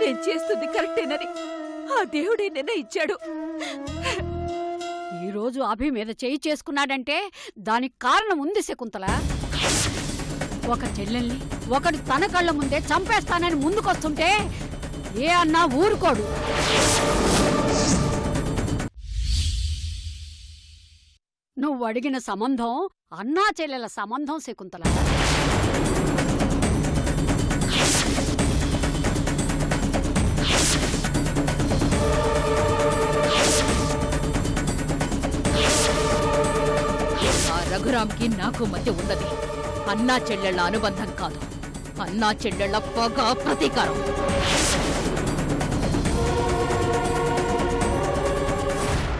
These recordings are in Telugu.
నేను చేస్తుంది కరెక్టేనని ఆ దేవుడే నిర్ణయించాడు. ఈరోజు అభి మీద చేయి చేసుకున్నాడంటే దానికి కారణం ఉంది శకుంతల. ఒక చెల్లెల్ని ఒకడు తన కళ్ళ ముందే చంపేస్తానని ముందుకొస్తుంటే ఏ అన్నా ఊరుకోడు. నువ్వు అడిగిన సంబంధం అన్నా చెల్లెల సంబంధం శకుంతల. రఘురాంకి నాకు మధ్య ఉన్నది అన్నా చెల్లెళ్ల అనుబంధం కాదు, అన్నా చెల్లెళ్ల పగ ప్రతీకారం.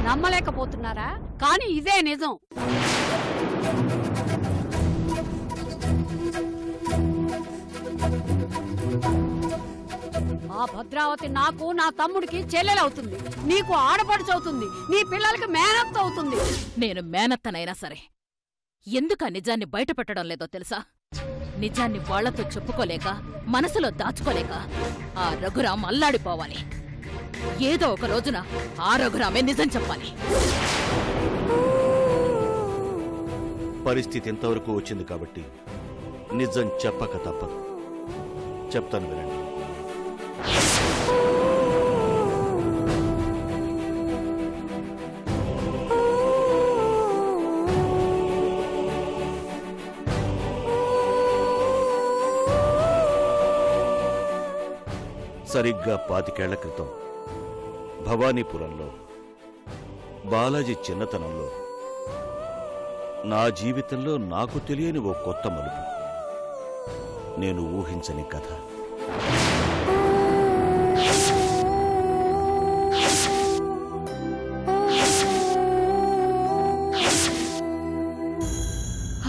నమ్మలేకపోతున్నారా? కానీ ఇదే నిజం. ఆ భద్రావతి నాకు నా తమ్ముడికి చెల్లెలవుతుంది, నీకు ఆడపడుచవుతుంది, నీ పిల్లలకి మేనత్త అవుతుంది. నేను మేనత్తనైనా సరే ఎందుకు నిజాన్ని బయటపెట్టడం లేదో తెలుసా? నిజాన్ని వాళ్లతో చెప్పుకోలేక, మనసులో దాచుకోలేక ఆ రఘురాం అల్లాడిపోవాలి. ఏదో ఒక రోజున ఆ రఘురామే నిజం చెప్పాలి. పరిస్థితి ఎంతవరకు వచ్చింది కాబట్టి నిజం చెప్పక తప్పదు. చెప్తాను వినండి. సరిగ్గా 25 ఏళ్ల క్రితం భవానీపురంలో బాలాజీ చిన్నతనంలో నా జీవితంలో నాకు తెలియని ఓ కొత్త మలుపు, నేను ఊహించని కథ.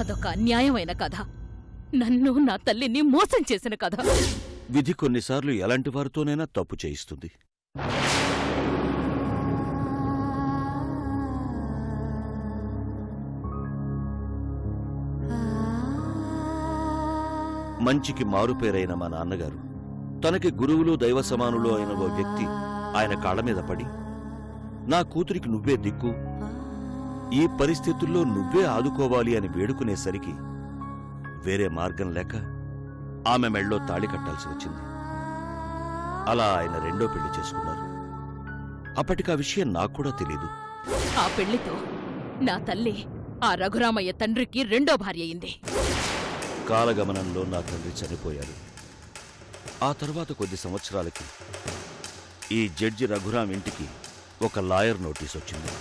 అదొక అన్యాయమైన కథ, నన్ను నా తల్లిని మోసం చేసిన కథ. విధి కొన్నిసార్లు ఎలాంటి వారితోనైనా తప్పు చేయిస్తుంది. మంచికి మారుపేరైన మా నాన్నగారు తనకి గురువులు దైవ సమానులు అయిన ఓ వ్యక్తి ఆయన కాళ్ల మీద పడి, నా కూతురికి నువ్వే దిక్కు, ఈ పరిస్థితుల్లో నువ్వే ఆదుకోవాలి అని వేడుకునేసరికి వేరే మార్గం లేక ఆమె మెళ్ళో తాళి కట్టాల్సి వచ్చింది. అలా ఆయన రెండో పెళ్లి చేసుకున్నారు. అప్పటికా విషయం నాకు కూడా తెలీదు. ఆ పెళ్లితో నా తల్లి ఆ రఘురామయ్య తండ్రికి రెండో భార్య అయింది. కాలగమనంలో నా తండ్రి చనిపోయారు. ఆ తర్వాత కొద్ది సంవత్సరాలకి ఈ జడ్జి రఘురాం ఇంటికి ఒక లాయర్ నోటీస్ వచ్చింది.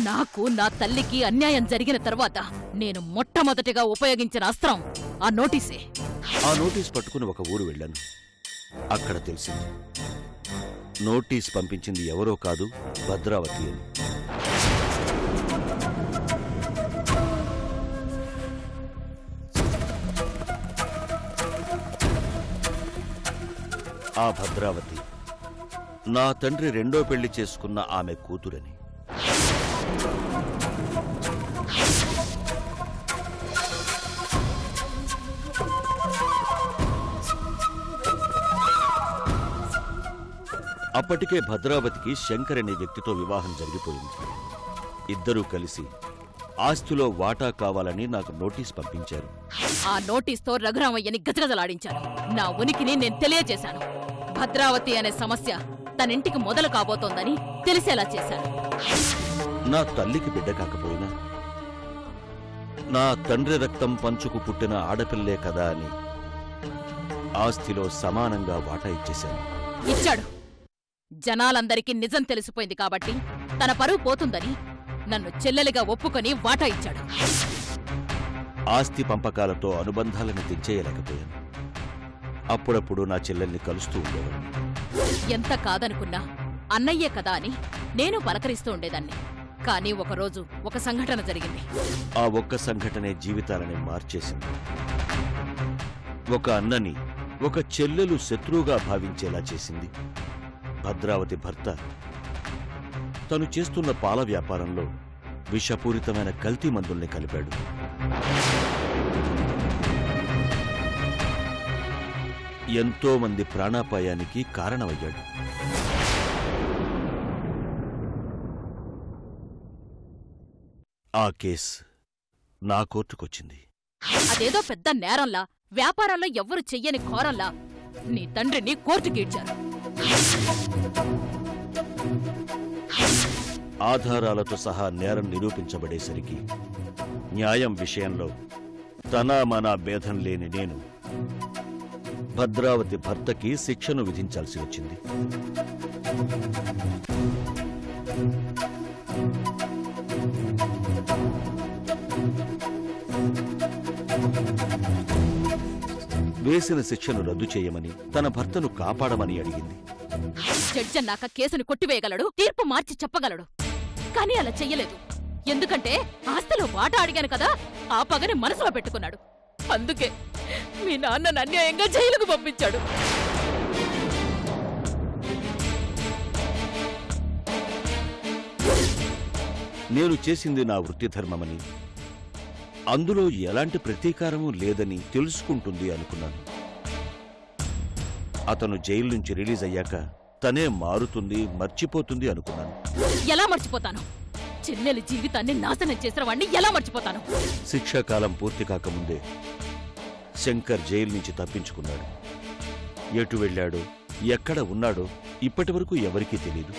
నాకు నా తల్లికి అన్యాయం జరిగిన తర్వాత నేను మొట్టమొదటిగా ఉపయోగించిన అస్త్రం ఆ నోటీసే. ఆ నోటీస్ పట్టుకుని ఒక ఊరు వెళ్ళాను. అక్కడ తెలిసింది నోటీస్ పంపించింది ఎవరో కాదు, భద్రావతి అని. ఆ భద్రావతి నా తండ్రి రెండో పెళ్లి చేసుకున్న ఆమె కూతురని. అప్పటికే భద్రావతికి శంకర్ అనే వ్యక్తితో వివాహం జరిగిపోయింది. ఇద్దరూ కలిసి ఆస్తిలో వాటా కావాలని నాకు నోటీస్ పంపించారు. ఆ నోటీస్తో రఘురామయ్యని గజగజలాడించాను. నా ఉనికిని నేను తెలియజేశాను. భద్రావతి అనే సమస్య తనింటికి మొదలు కాబోతోందని తెలిసేలా చేశాను. నా తల్లికి బిడ్డ కాకపోయినా నా తండ్రి రక్తం పంచుకు పుట్టిన ఆడపిల్లే కదా అని ఆస్తిలో సమానంగా వాటా ఇచ్చేశాను. ఇచ్చాడు. జనాలందరికీ నిజం తెలిసిపోయింది కాబట్టి తన పరువు పోతుందని నన్ను చెల్లెలిగా ఒప్పుకొని వాటా ఇచ్చాడు. ఆస్తి పంపకాలతో అనుబంధాలను తెంచేయలేకపోయాను. అప్పుడప్పుడు నా చెల్లెల్ని కలుస్తూ ఉండేవాడిని. ఎంత కాదనుకున్నా అన్నయ్యే కదా అని నేను పలకరిస్తూ ఉండేదాన్ని. కానీ ఒకరోజు ఒక సంఘటన జరిగింది. ఆ ఒక్క సంఘటనే జీవితాలని మార్చేసింది. ఒక అన్నని ఒక చెల్లెలు శత్రువుగా భావించేలా చేసింది. భద్రావతి భర్త తను చేస్తున్న పాల వ్యాపారంలో విషపూరితమైన కల్తీ మందుల్ని కలిపాడు. ఎంతో మంది ప్రాణాపాయానికి కారణమయ్యాడు. ఆ కేస్ నా కోర్టుకొచ్చింది. అదేదో పెద్ద నేరంలా, వ్యాపారాల్లో ఎవ్వరు చెయ్యని ఘోరంలా నీ తండ్రిని కోర్టుకీడ్చారు. ఆధారాలతో సహా నేరం నిరూపించబడేసరికి న్యాయం విషయంలో తనామనా భేదం లేని నేను భద్రావతి భర్తకి శిక్షను విధించాల్సి వచ్చింది. వేసిన శిక్షను రద్దు చేయమని తన భర్తను కాపాడమని అడిగింది. జడ్జన్నాక కేసుని కొట్టివేయగలడు, తీర్పు మార్చి చెప్పగలడు. కానీ అలా చెయ్యలేదు. ఎందుకంటే ఆస్తిలో వాటా అడిగాను కదా, ఆ పగని మనసులో పెట్టుకున్నాడు. అందుకే మీ నాన్నను అన్యాయంగా జైలుకు పంపించాడు. నేను చేసింది నా వృత్తి ధర్మమని, అందులో ఎలాంటి ప్రతీకారమూ లేదని తెలుసుకుంటుంది అనుకున్నాను. అతను జైలు నుంచి రిలీజ్ అయ్యాక తనే మారుతుంది, మర్చిపోతుంది అనుకున్నాను. ఎలా మర్చిపోతాను? చెల్లెలి జీవితాన్ని నాశనం చేసిన వాణ్ణి ఎలా మర్చిపోతాను? శిక్షాకాలం పూర్తి కాకముందే శంకర్ జైలు నుంచి తప్పించుకున్నాడు. ఎటు వెళ్ళాడో, ఎక్కడ ఉన్నాడో ఇప్పటివరకు ఎవరికీ తెలీదు.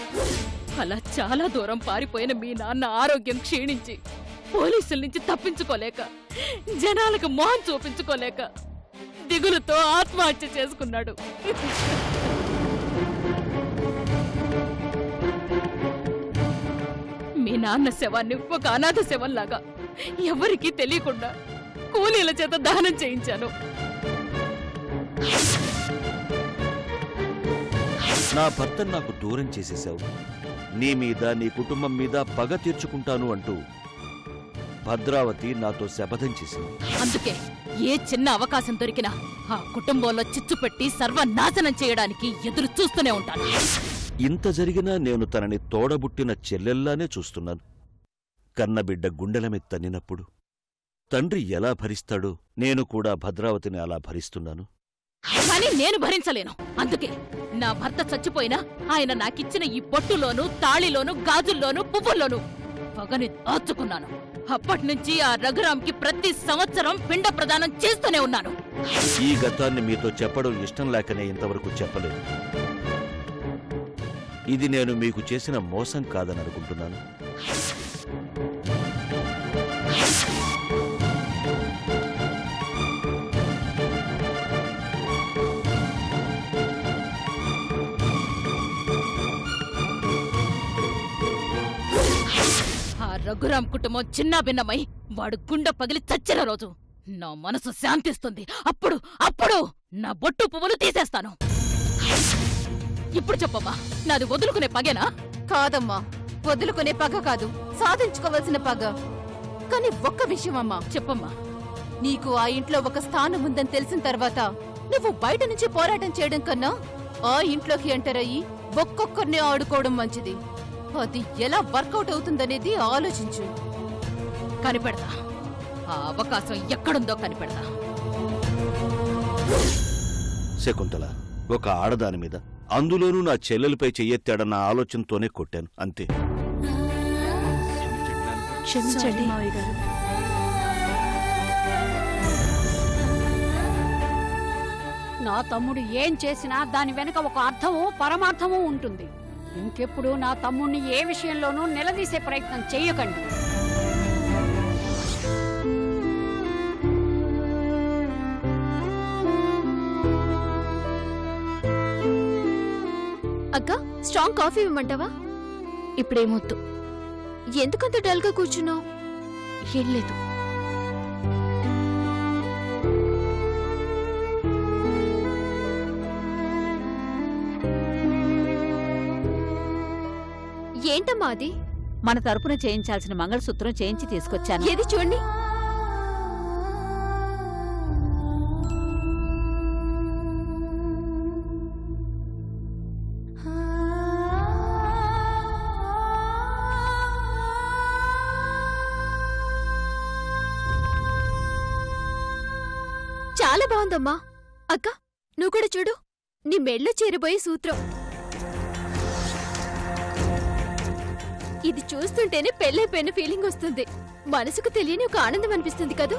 అలా చాలా దూరం పారిపోయిన మీ నాన్న ఆరోగ్యం క్షీణించి పోలీసుల నుంచి తప్పించుకోలేక, జనాలకు మొహం చూపించుకోలేక దిగులుతో ఆత్మహత్య చేసుకున్నాడు. మీ నాన్న శవాన్ని ఒక అనాథ శవంలాగా ఎవరికీ తెలియకుండా కూలీల చేత దహనం చేయించాను. నా భర్తను నాకు దూరం చేసేశావు, నీ మీద, నీ కుటుంబం మీద పగ తీర్చుకుంటాను అంటూ భద్రావతి నాతో శపథం చేసింది. అందుకే ఏ చిన్న అవకాశం దొరికినా ఆ కుటుంబంలో చిచ్చు పెట్టి సర్వనాశనం చేయడానికి ఎదురు చూస్తూనే ఉంటాను. ఇంత జరిగినా నేను తనని తోడబుట్టిన చెల్లెల్లానే చూస్తున్నాను. కన్నబిడ్డ గుండెల మీద తన్నినప్పుడు తండ్రి ఎలా భరిస్తాడో నేను కూడా భద్రావతిని అలా భరిస్తున్నాను. కానీ నేను భరించలేను. అందుకే నా భర్త చచ్చిపోయినా ఆయన నాకిచ్చిన ఈ బొట్టులోనూ, తాళిలోనూ, గాజుల్లోనూ, పువ్వుల్లోనూ పగని దాచుకున్నాను. అప్పటినుంచి ఆ రఘురాంకి ప్రతి సంవత్సరం పిండ ప్రదానం చేస్తూనే ఉన్నాను. ఈ గతాన్ని మీతో చెప్పడం ఇష్టం లేకనే ఇంతవరకు చెప్పలేదు. ఇది నేను మీకు చేసిన మోసం కాదని అనుకుంటున్నాను. ఆ రఘురాం కుటుంబం చిన్నాభిన్నమై వాడు గుండె పగిలి చచ్చిన రోజు నా మనసు శాంతిస్తుంది. అప్పుడు నా బొట్టు పువ్వులు తీసేస్తాను. ఇప్పుడు చెప్పమ్మా, నాది వదులుకునే పగేనా? కాదమ్మా, వదులుకునే పగ కాదు, సాధించుకోవలసిన పగ. కానీ ఒక్క విషయమమ్మా, చెప్పమ్మా. నీకు ఆ ఇంట్లో ఒక స్థానం ఉందని తెలిసిన తర్వాత నువ్వు బయట నుంచి పోరాటం చేయడం కన్నా ఆ ఇంట్లోకి ఎంటర్ అయ్యి ఒక్కొక్కరిని ఆడుకోవడం మంచిది. అది ఎలా వర్కౌట్ అవుతుందనేది ఆలోచించు. కనిపెడతా, ఆ అవకాశం ఎక్కడుందో కనిపెడతా. శకుంతల, ఒక ఆడదాని మీద, అందులోనూ నా చెల్లెలపై చెయ్యెత్తాడన్న ఆలోచనతోనే కొట్టాను, అంతే. క్షమించండి మావయ్య గారు. నా తమ్ముడు ఏం చేసినా దాని వెనుక ఒక అర్థమూ పరమార్థమూ ఉంటుంది. ఇంకెప్పుడు నా తమ్ముణ్ణి ఏ విషయంలోనూ నిలదీసే ప్రయత్నం చెయ్యకండి. అక్క, స్ట్రాంగ్ కాఫీ ఇవ్వమంటావా? ఇప్పుడేమొద్దు. ఎందుకంత డల్గా కూర్చున్నావు? ఏం లేదు. ఏంటమ్మా అది? మన తరపున చేయించాల్సిన మంగళసూత్రం చేయించి తీసుకొచ్చాను. ఏది చూడండి. చాలా బాగుందమ్మా. అక్క, నువ్వు కూడా చూడు, నీ మెళ్ళో చేరబోయే సూత్రం. ఇది చూస్తుంటేనే పెళ్ళైపోయిన ఫీలింగ్ వస్తుంది. మనసుకు తెలియని ఒక ఆనందం అనిపిస్తుంది కదూ.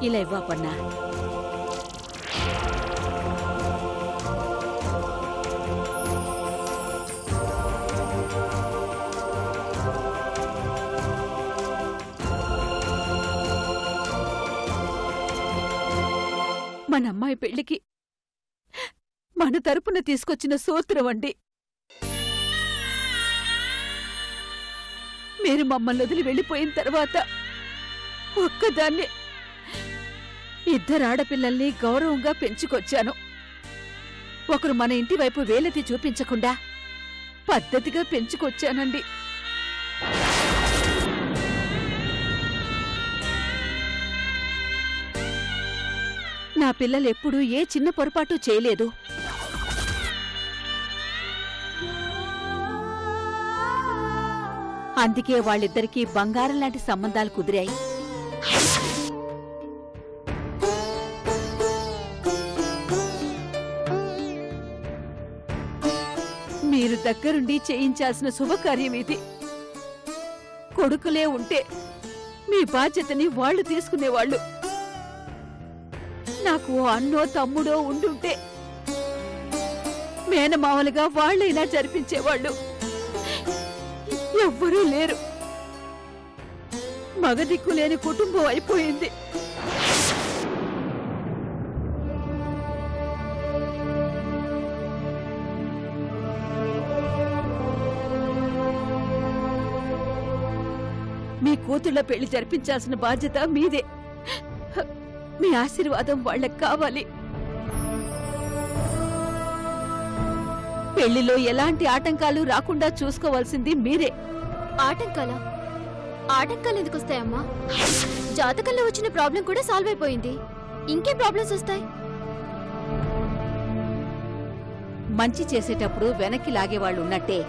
ఇలా ఇవ్వపన్నా. మన అమ్మాయి పెళ్లికి మన తరపున తీసుకొచ్చిన సూత్రం అండి. మీరు మమ్మల్ని వదిలి వెళ్ళిపోయిన తర్వాత ఒక్కదాన్ని ఇద్దరు ఆడపిల్లల్ని గౌరవంగా పెంచుకొచ్చాను. ఒకరు మన ఇంటి వైపు వేలెత్తి చూపించకుండా పద్ధతిగా పెంచుకొచ్చానండి. నా పిల్లలెప్పుడూ ఏ చిన్న పొరపాటు చేయలేదు. అందుకే వాళ్ళిద్దరికీ బంగారం లాంటి సంబంధాలు కుదిరాయి. మీరు దగ్గరుండి చేయించాల్సిన శుభకార్యం ఇది. కొడుకులే ఉంటే మీ బాధ్యతని వాళ్ళు తీసుకునేవాళ్ళు. నాకు అన్నో తమ్ముడో ఉండుంటే మేనమామలుగా వాళ్ళైనా జరిపించేవాళ్ళు. ఎవ్వరూ లేరు. మగదిక్కులేని కుటుంబం అయిపోయింది. మీ కూతుళ్ళ పెళ్లి జరిపించాల్సిన బాధ్యత మీదే. మీ ఆశీర్వాదం వాళ్ళకి కావాలి. పెళ్లిలో ఎలాంటి ఆటంకాలు రాకుండా చూసుకోవాల్సింది మీరే. ఆటంకాలా? ఆటంకాలు ఎందుకు వస్తాయమ్మా? జాతకంలో వచ్చిన ప్రాబ్లం కూడా సాల్వ్ అయిపోయింది. ఇంకేం ప్రాబ్లమ్స్ వస్తాయి? మంచి చేసేటప్పుడు వెనక్కి లాగేవాళ్ళు ఉన్నట్టే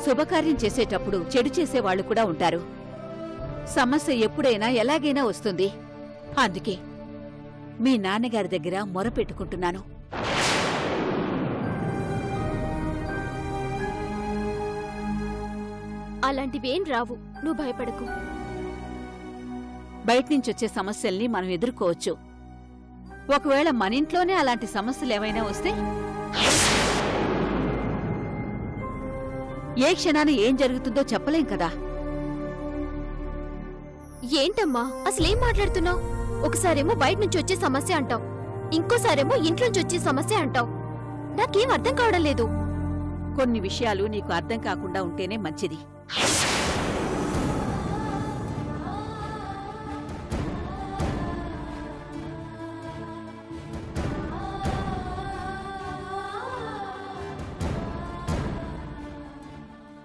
శుభకార్యం చేసేటప్పుడు చెడు చేసేవాళ్లు కూడా ఉంటారు. సమస్య ఎప్పుడైనా ఎలాగైనా వస్తుంది. అందుకే మీ నాన్నగారి దగ్గర మొరపెట్టుకుంటున్నాను. అలాంటివేం రావు, నువ్వు భయపడకు. బయట్నుంచొచ్చే సమస్యల్ని మనం ఎదుర్కోవచ్చు. ఒకవేళ మన ఇంట్లోనే అలాంటి సమస్యలేవైనా వస్తే ఏ క్షణాన ఏం జరుగుతుందో చెప్పలేం కదా. ఏంటమ్మా అసలేం మాట్లాడుతున్నావు? ఒకసారేమో బయట నుంచి వచ్చే సమస్య అంటావు, ఇంకోసారేమో ఇంట్లోంచి వచ్చే సమస్య అంటావు. నాకేం అర్థం కావడం లేదు. కొన్ని విషయాలు నీకు అర్థం కాకుండా ఉంటేనే మంచిది.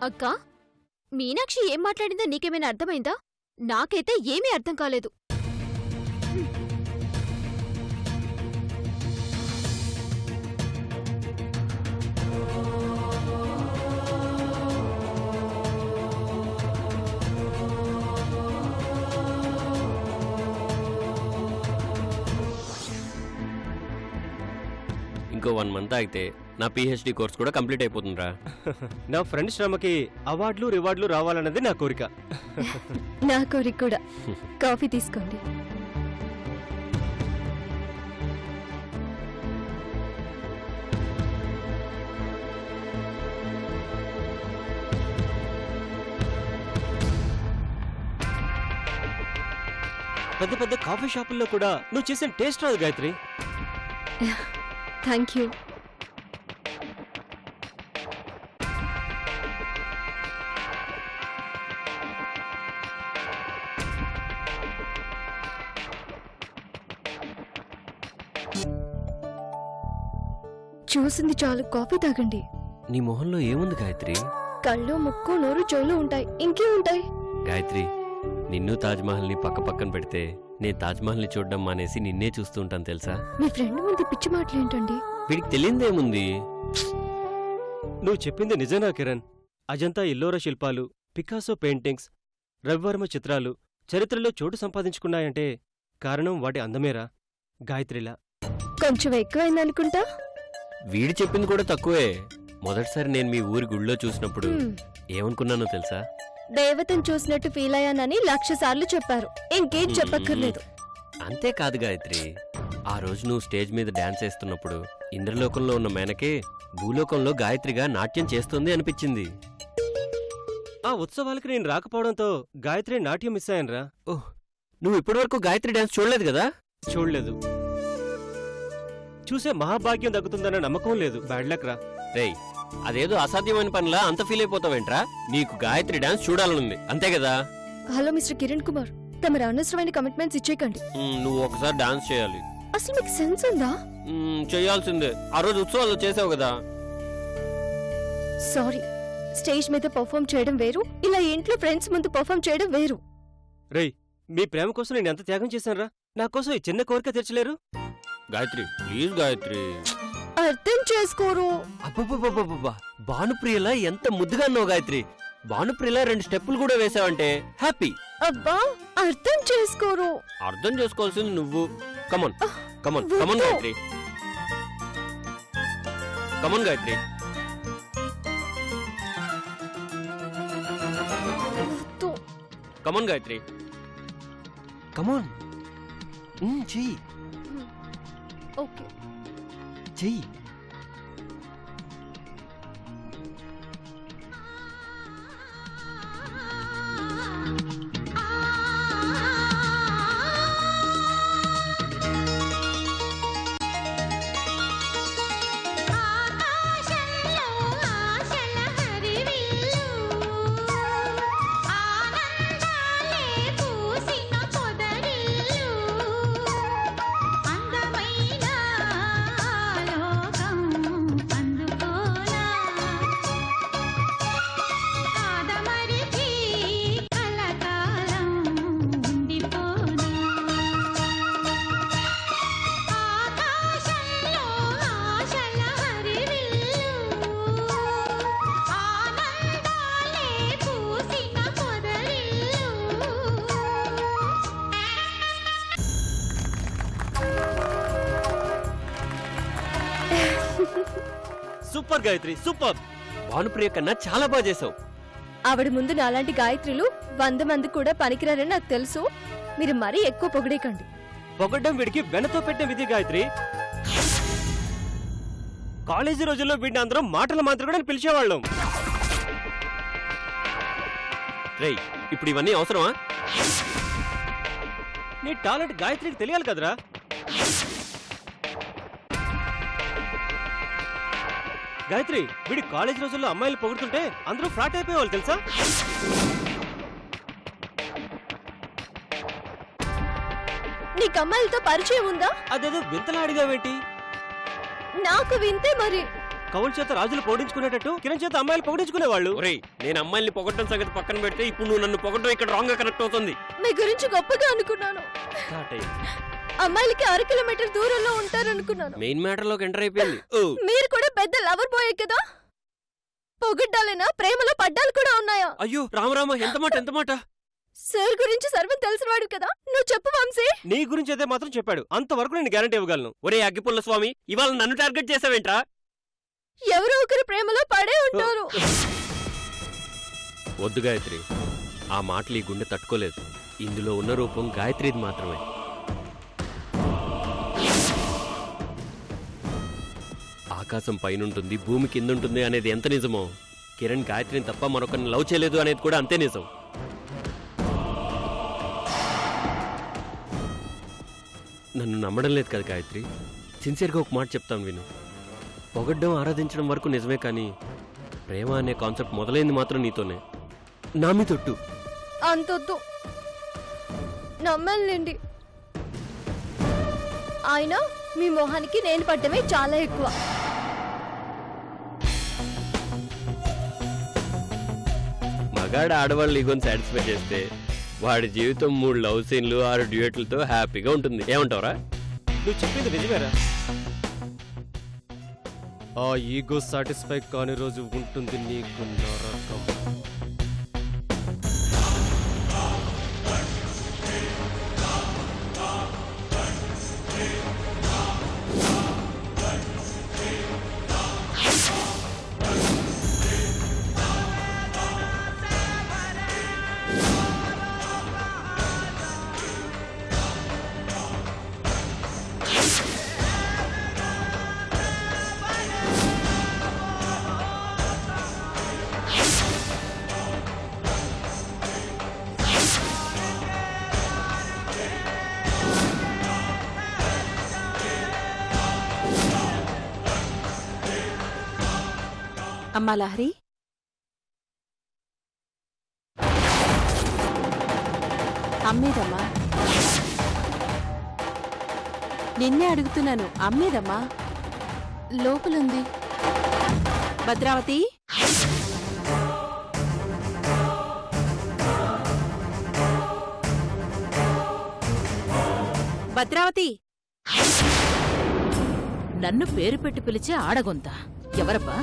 అక్కా, మీనాక్షి ఏం మాట్లాడిందో నీకేమైనా అర్థమైందా? నాకైతే ఏమీ అర్థం కాలేదు. ఇంకో 1 మంత్ అయితే నా పిహెచ్డి కోర్స్ కూడా కంప్లీట్ అయిపోతుందిరా. నా ఫ్రెండ్ శ్రమకి అవార్డులు రివార్డులు రావాలన్నది నా కోరిక. నా కోరిక కూడా. కాఫీ తీసుకోండి. పెద్ద పెద్ద కాఫీ షాపుల్లో కూడా నువ్వు చేసిన టేస్ట్ రాదు గాయత్రి. Thank you. చూసింది చాలు, కాఫీ తాగండి. నీ మొహంలో ఏముంది గాయత్రి? కళ్ళు, ముక్కు, నోరు, చెవులు ఉంటాయి, ఇంకే ఉంటాయి. గాయత్రి, నిన్ను తాజ్మహల్ని పక్క పక్కన పెడితే నేను తాజ్మహల్ని చూడడం మానేసి నిన్నే చూస్తూ ఉంటాను తెలుసా? మీ ఫ్రెండ్ ముందు పిచ్చి మాటలేంటండి? వీడికి తెలియదేముంది. నువ్వు చెప్పింది నిజనా కిరణ్? అజంతా ఇల్లోరా శిల్పాలు, పికాసో పెయింటింగ్స్, రవివర్మ చిత్రాలు చరిత్రలో చోటు సంపాదించుకున్నాయంటే కారణం వాటి అందమేరా? గాయత్రిలా కొంచెం ఎక్కువైంది అనుకుంటా. వీడు చెప్పింది కూడా తక్కువే. మొదటిసారి నేను మీ ఊరి గుళ్ళో చూసినప్పుడు ఏమనుకున్నానో తెలుసా? దేవతను చూసినట్టు ఫీల్ అయ్యానని 1,00,000 సార్లు చెప్పారు. ఇంకేం చెప్పక్కర్లేదు. అంతేకాదు గాయత్రి, ఆ రోజు నువ్వు స్టేజ్ మీద డాన్స్ వేస్తున్నప్పుడు ఇంద్రలోకంలో ఉన్న మేనకే భూలోకంలో గాయత్రిగా నాట్యం చేస్తుంది అనిపించింది. ఆ ఉత్సవాలకి నేను రాకపోవడంతో గాయత్రి నాట్యం మిస్ అయ్యానరా. ఓహ్, నువ్వు ఇప్పటివరకు గాయత్రి డాన్స్ చూడలేదు కదా? చూడలేదు. చూసే మహాభాగ్యం దక్కుతుందన్న నమ్మకం లేదు. బ్యాడ్ లక్ రా. రేయ్, అదేదో అసాధ్యమైన పనిలా అంత ఫీల్ అయిపోతావేంట్రా? నీకు గాయత్రి డాన్స్ చూడాలనుంది అంతే కదా? హలో మిస్టర్ కిరణ్ కుమార్, తమరు అనవసరమైన కమిట్మెంట్స్ ఇచ్చేయకండి. నువ్వు ఒకసారి డాన్స్ చేయాలి. అసలు మీకు సెన్స్ ఉందా? చేయాల్సిందే. ఆ రోజు ఉత్సవాల్లో చేసావు కదా. సారీ, స్టేజ్ మీద పర్ఫార్మ్ చేయడం వేరు, ఇలా ఇంట్లో ఫ్రెండ్స్ ముందు పర్ఫార్మ్ చేయడం వేరు. రేయ్, మీ ప్రేమ కోసం నేను ఎంత త్యాగం చేశానురా. నా కోసం ఈ చిన్న కోరిక తెచ్చలేరు? గాయత్రి ప్లీజ్ గాయత్రి. అర్థం చేసుకోరు. అబ్బబ్బబ్బబ్బబ్బా, భానుప్రియలా ఎంత ముద్దుగా అన్నావు గాయత్రి. భానుప్రియలా 2 స్టెప్పులు కూడా వేసావంటే హ్యాపీ. అబ్బా, అర్థం చేసుకోరు. అర్థం చేసుకోవాల్సింది నువ్వు. Come on come on come on Gayatri, come on Gayatri. Come on Gayatri, come on. చెయ్యి ఓకే, చెయ్యి. Super Gayatri, super. భానుప్రియ కన్నా చాలా బాగా చేసావు. ఆవిడ ముందు నాలాంటి గాయత్రులు 100 మంది కూడా పనికిరారని నాకు తెలుసు. మీరు మరీ ఎక్కువ పొగిడేకండి. పొగడ్డం వీడికి వెనతో పెట్టిన విధి గాయత్రి. కాలేజీ రోజుల్లో వీడిని అందరం మాటల మాంత్రికుడు అని పిలిచేవాళ్ళం. రేయ్, ఇప్పుడు ఇవన్నీ అవసరమా? నీ టాలెంట్ గాయత్రికి తెలియాలి కదరా. గాయత్రి, వీడి కాలేజ్ రోజుల్లో అమ్మాయిలు పొగుడుతుంటే అందరూ ఫ్రాట్ అయిపోయేవాళ్ళు తెలుసా? నీకు అమ్మాయిలతో పరిచయం ఉందా? అదేదో వింతలాడిగావేంటి? నాకు వింతే మరి. కవుల చేత రాజులు పొగిడించుకునేటట్టు కిరణ్ చేత అమ్మాయిలు పొగిడించుకునేవాళ్ళు. ఒరేయ్, నేను అమ్మాయిల్ని పొగట్టడం సంగతి పక్కన పెడితే ఇప్పుడు నువ్వు నన్ను పొగట్టడం ఇక్కడ రాంగ్ గా కనెక్ట్ అవుతుంది. మీ గురించి గొప్పగా అనుకున్నాను. అమ్మాయిలకి 1 కిలోమీటర్ దూరంలో ఉంటారనుకున్నాను. మెయిన్ మ్యాటర్ లోకి ఎంటర్ అయిపోయింది. మీరు కూడా పెద్ద లవర్ బాయ్ కదా. పొగడ్డాలేనా, ప్రేమలో పడ్డాలు కూడా ఉన్నాయా? అయ్యో రామరామ, ఎంత మాట ఎంత మాట. సార్ గురించి సర్వం తెలిసినవాడు కదా, నువ్వు చెప్పు వంశీ. నీ గురించి అయితే మాత్రం చెప్పాడు, అంతవరకు నేను గ్యారంటీ ఇవ్వగలను. ఒరే అగ్గిపుల్ల స్వామి, ఇవాళ నన్ను టార్గెట్ చేసావేంట్రా? ఎవరో ఒకరు ప్రేమలో పడే ఉంటారు. వద్దు గాయత్రి, ఆ మాటలు ఈ గుండె తట్టుకోలేదు. ఇందులో ఉన్న రూపం గాయత్రిది మాత్రమే. ఆకాశం పైనుంటుంది, భూమి కిందుంటుంది అనేది ఎంత నిజమో, కిరణ్ గాయత్రిని తప్ప మరొకరిని లవ్ చేయలేదు అనేది కూడా అంతే నిజం. నన్ను నమ్మడం లేదు కదా గాయత్రి. సిన్సియర్గా ఒక మాట చెప్తాను విను. పొగడ్డం ఆరాధించడం వరకు నిజమే, కానీ ప్రేమ అనే కాన్సెప్ట్ మొదలైంది మాత్రం నీతోనే. నా మీ తొట్టు అంతొద్దు, నమ్మలేండి. ఆయన మీ మొహానికి నేను పడ్డమే చాలా ఎక్కువ. మగాడు ఆడవాళ్ళు ఈగోని సాటిస్ఫై చేస్తే వాడి జీవితం 3 లవ్ సీన్లు 6 డ్యూయెట్లతో హ్యాపీగా ఉంటుంది. ఏమంటావురా? నువ్వు చెప్పింది నిజమేరా? ఆ ఈగో సాటిస్ఫై కాని రోజు ఉంటుంది నీకు నరకం. అమ్మా లహరి, అమ్మేదమ్మా. నిన్నే అడుగుతున్నాను, అమ్మేదమ్మా. లోపలుంది. భద్రావతి, భద్రావతి. నన్ను పేరు పెట్టి పిలిచే ఆడగొంత ఎవరబ్బా?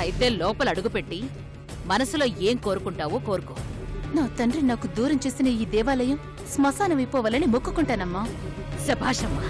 అయితే లోపల అడుగుపెట్టి మనసులో ఏం కోరుకుంటావో కోరుకో. నా తండ్రి నాకు దూరం చేసిన ఈ దేవాలయం శ్మశానం అయిపోవాలని మొక్కుకుంటానమ్మా. శభాషమ్మా.